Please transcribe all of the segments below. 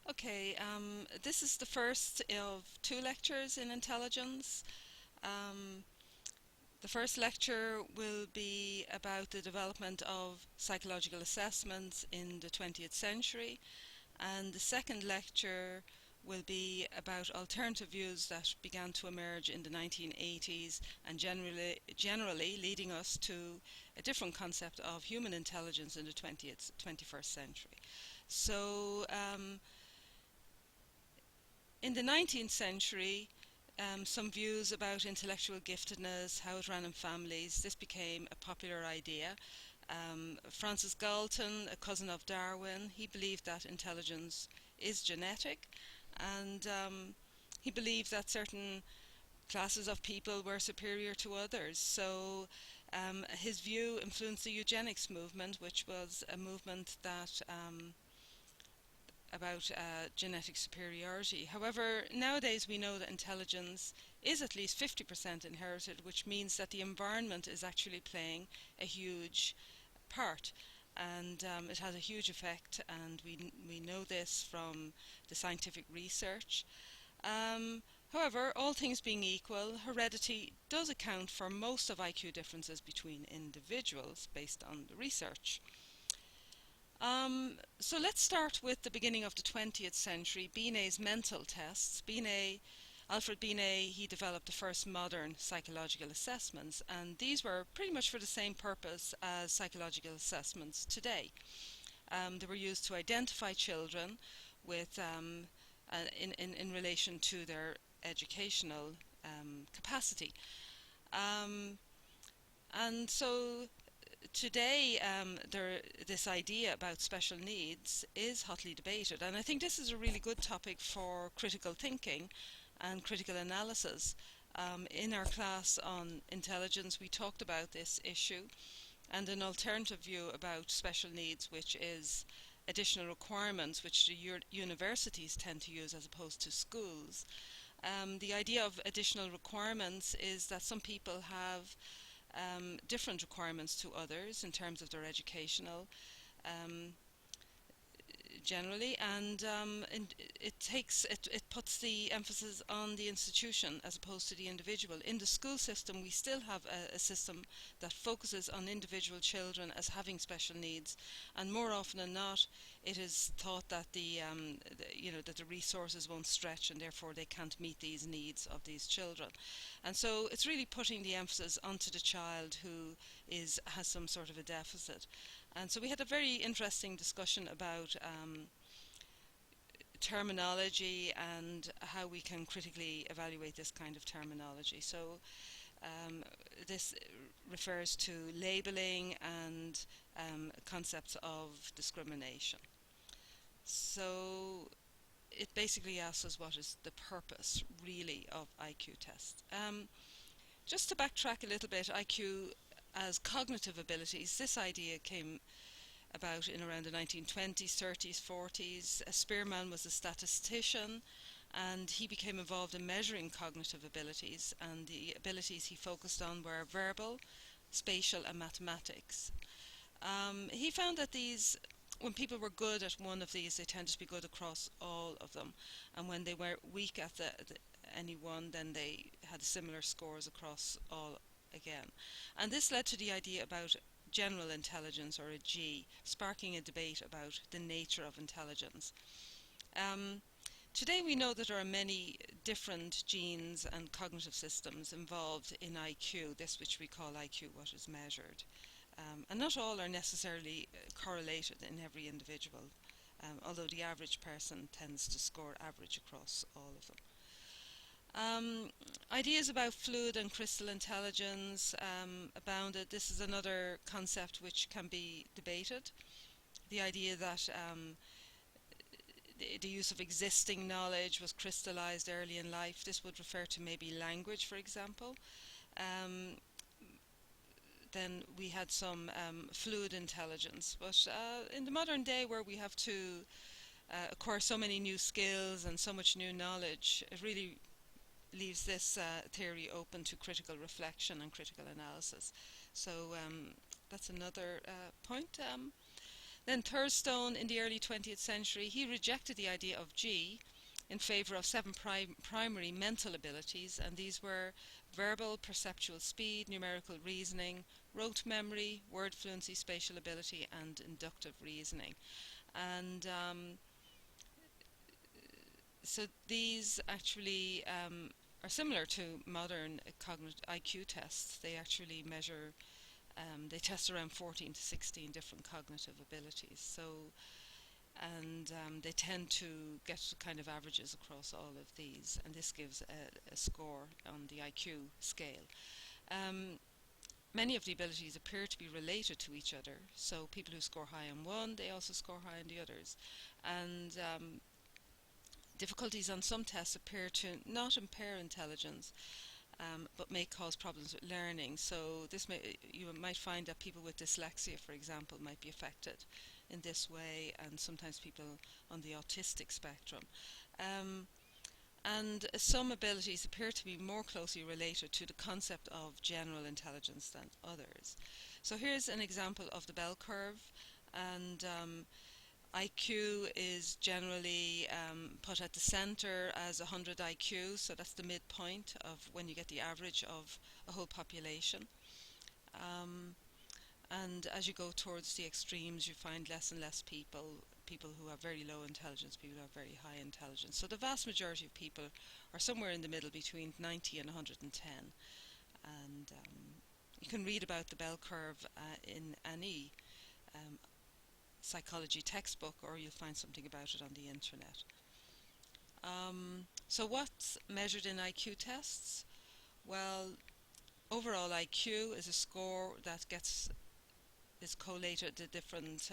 Okay, this is the first of two lectures in intelligence. Um, the first lecture will be about the development of psychological assessments in the 20th century, and the second lecture will be about alternative views that began to emerge in the 1980s and generally leading us to a different concept of human intelligence in the 21st century. So, in the 19th century, some views about intellectual giftedness, how it ran in families, this became a popular idea. Francis Galton, a cousin of Darwin, he believed that intelligence is genetic, and he believed that certain classes of people were superior to others. So his view influenced the eugenics movement, which was a movement that about genetic superiority. However, nowadays we know that intelligence is at least 50% inherited, which means that the environment is actually playing a huge part. And it has a huge effect, and we know this from the scientific research. However, all things being equal, heredity does account for most of IQ differences between individuals based on the research. So let's start with the beginning of the 20th century, Binet's mental tests. Alfred Binet, he developed the first modern psychological assessments, and these were pretty much for the same purpose as psychological assessments today. They were used to identify children with, in relation to their educational capacity. Um, and so today, this idea about special needs is hotly debated, and I think this is a really good topic for critical thinking and critical analysis. In our class on intelligence, we talked about this issue and an alternative view about special needs, which is additional requirements which the universities tend to use as opposed to schools. The idea of additional requirements is that some people have different requirements to others in terms of their educational um, generally, and it puts the emphasis on the institution as opposed to the individual. In the school system, we still have a system that focuses on individual children as having special needs, and more often than not, it is thought that that the resources won't stretch, and therefore they can't meet these needs of these children. And so it's really putting the emphasis onto the child who has some sort of a deficit. And so we had a very interesting discussion about terminology and how we can critically evaluate this kind of terminology. So this refers to labeling and concepts of discrimination. So it basically asks us what is the purpose really of IQ tests. Just to backtrack a little bit, IQ as cognitive abilities, this idea came about in around the 1920s, 30s, 40s. Spearman was a statistician, and he became involved in measuring cognitive abilities, and the abilities he focused on were verbal, spatial and mathematics. He found that when people were good at one of these, they tended to be good across all of them, and when they were weak at any one, then they had similar scores across all again. And this led to the idea about general intelligence, or a G, sparking a debate about the nature of intelligence. Today we know that there are many different genes and cognitive systems involved in IQ, this which we call IQ, what is measured. And not all are necessarily correlated in every individual, although the average person tends to score average across all of them. Ideas about fluid and crystal intelligence abounded. This is another concept which can be debated. The idea that the use of existing knowledge was crystallized early in life. This would refer to maybe language, for example. Then we had some fluid intelligence. But in the modern day, where we have to acquire so many new skills and so much new knowledge, it really leaves this theory open to critical reflection and critical analysis. So that's another point. Then Thurstone, in the early 20th century, he rejected the idea of G in favour of seven primary mental abilities, and these were verbal, perceptual speed, numerical reasoning, rote memory, word fluency, spatial ability, and inductive reasoning. And so these actually are similar to modern cognitive IQ tests. They actually measure, they test around 14 to 16 different cognitive abilities. So, and they tend to get kind of averages across all of these, and this gives a score on the IQ scale. Many of the abilities appear to be related to each other, so people who score high on one, they also score high on the others. And difficulties on some tests appear to not impair intelligence, but may cause problems with learning. So you might find that people with dyslexia, for example, might be affected in this way, and sometimes people on the autistic spectrum. And some abilities appear to be more closely related to the concept of general intelligence than others. So here's an example of the bell curve, and IQ is generally put at the center as 100 IQ, so that's the midpoint of when you get the average of a whole population. And as you go towards the extremes, you find less and less people who have very low intelligence, people who have very high intelligence. So the vast majority of people are somewhere in the middle between 90 and 110. And you can read about the bell curve in any psychology textbook, or you'll find something about it on the internet. So what's measured in IQ tests? Well, overall IQ is a score that is collated to different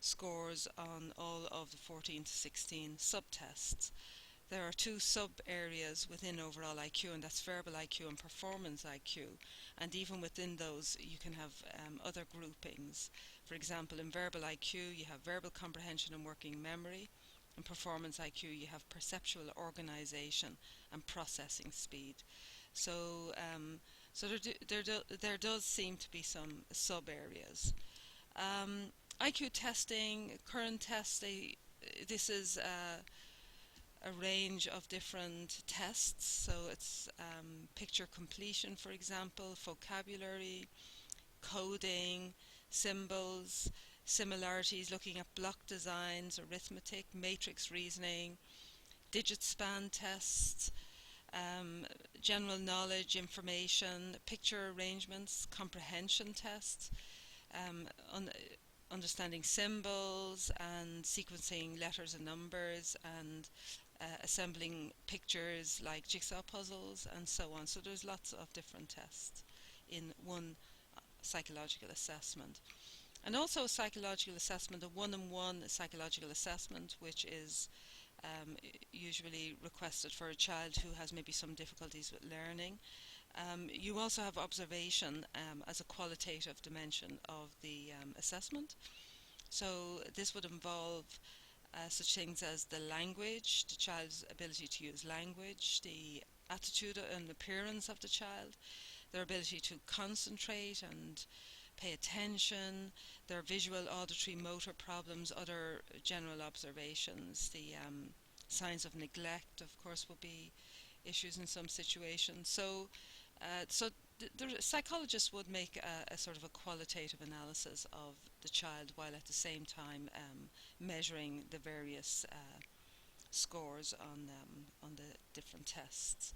scores on all of the 14 to 16 subtests. There are two sub-areas within overall IQ, and that's verbal IQ and performance IQ. And even within those, you can have other groupings. For example, in verbal IQ, you have verbal comprehension and working memory. In performance IQ, you have perceptual organization and processing speed. So, there does seem to be some sub-areas. IQ testing, current tests, this is a range of different tests. So it's picture completion, for example, vocabulary, coding, symbols, similarities, looking at block designs, arithmetic, matrix reasoning, digit span tests, general knowledge, information, picture arrangements, comprehension tests, understanding symbols and sequencing letters and numbers, and assembling pictures like jigsaw puzzles and so on. So there's lots of different tests in one psychological assessment. And also a psychological assessment, a one-on-one psychological assessment, which is usually requested for a child who has maybe some difficulties with learning. You also have observation as a qualitative dimension of the assessment. So this would involve such things as the language, the child's ability to use language, the attitude and appearance of the child, their ability to concentrate and pay attention, their visual, auditory, motor problems, other general observations. The signs of neglect, of course, will be issues in some situations. So the psychologist would make a sort of a qualitative analysis of the child, while at the same time measuring the various scores on the different tests.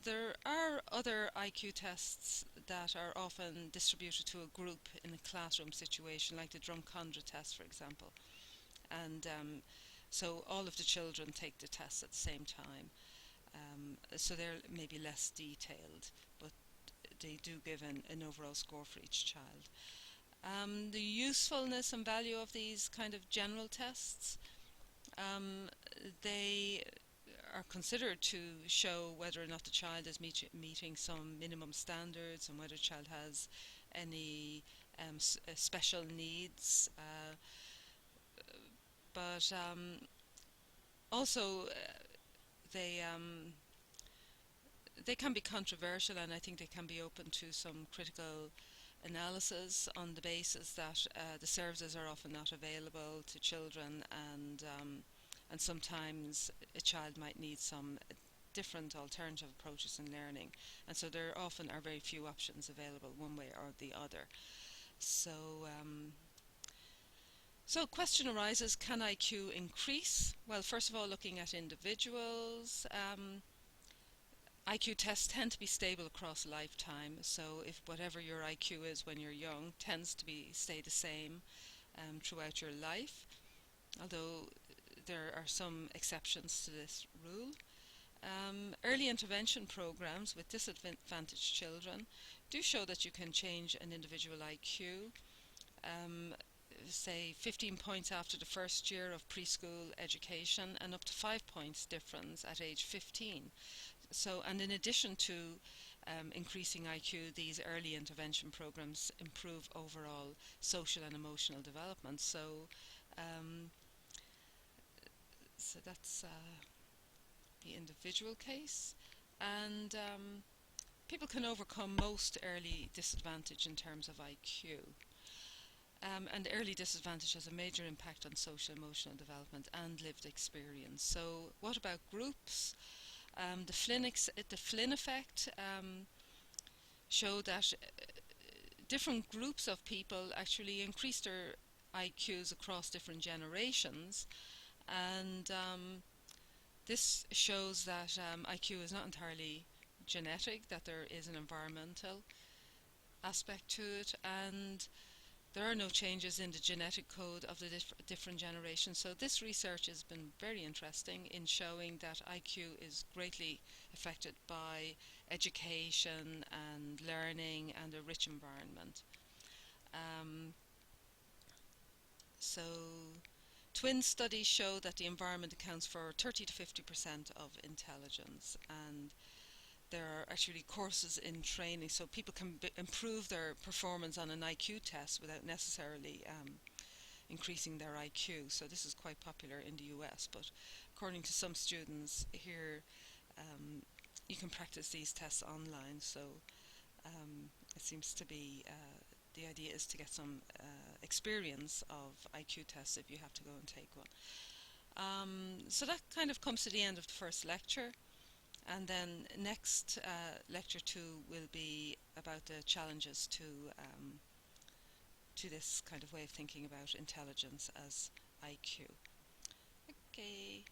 There are other IQ tests that are often distributed to a group in a classroom situation, like the Drumcondra test, for example. And so all of the children take the test at the same time. So they're maybe less detailed, but they do give an overall score for each child. The usefulness and value of these kind of general tests, they are considered to show whether or not the child is meeting some minimum standards, and whether the child has any special needs. But also they can be controversial, and I think they can be open to some critical analysis on the basis that the services are often not available to children, and sometimes a child might need some different alternative approaches in learning, and so there often are very few options available one way or the other. So, question arises: can IQ increase? Well, first of all, looking at individuals, IQ tests tend to be stable across a lifetime. So, if whatever your IQ is when you're young tends to be stay the same throughout your life, although there are some exceptions to this rule. Early intervention programs with disadvantaged children do show that you can change an individual IQ, um, say 15 points after the first year of preschool education, and up to 5 points difference at age 15. So, and in addition to increasing IQ, these early intervention programs improve overall social and emotional development. Um, so that's the individual case, and people can overcome most early disadvantage in terms of IQ. And early disadvantage has a major impact on social emotional development and lived experience. So, what about groups? The Flynn effect showed that different groups of people actually increased their IQs across different generations, and this shows that IQ is not entirely genetic, that there is an environmental aspect to it, and there are no changes in the genetic code of the different generations. So this research has been very interesting in showing that IQ is greatly affected by education and learning and a rich environment. Um, so twin studies show that the environment accounts for 30 to 50% of intelligence, and there are actually courses in training so people can improve their performance on an IQ test without necessarily increasing their IQ. So this is quite popular in the US, but according to some students here, you can practice these tests online. So it seems to be the idea is to get some experience of IQ tests if you have to go and take one. So that kind of comes to the end of the first lecture. And then next lecture 2 will be about the challenges to this kind of way of thinking about intelligence as IQ. Okay.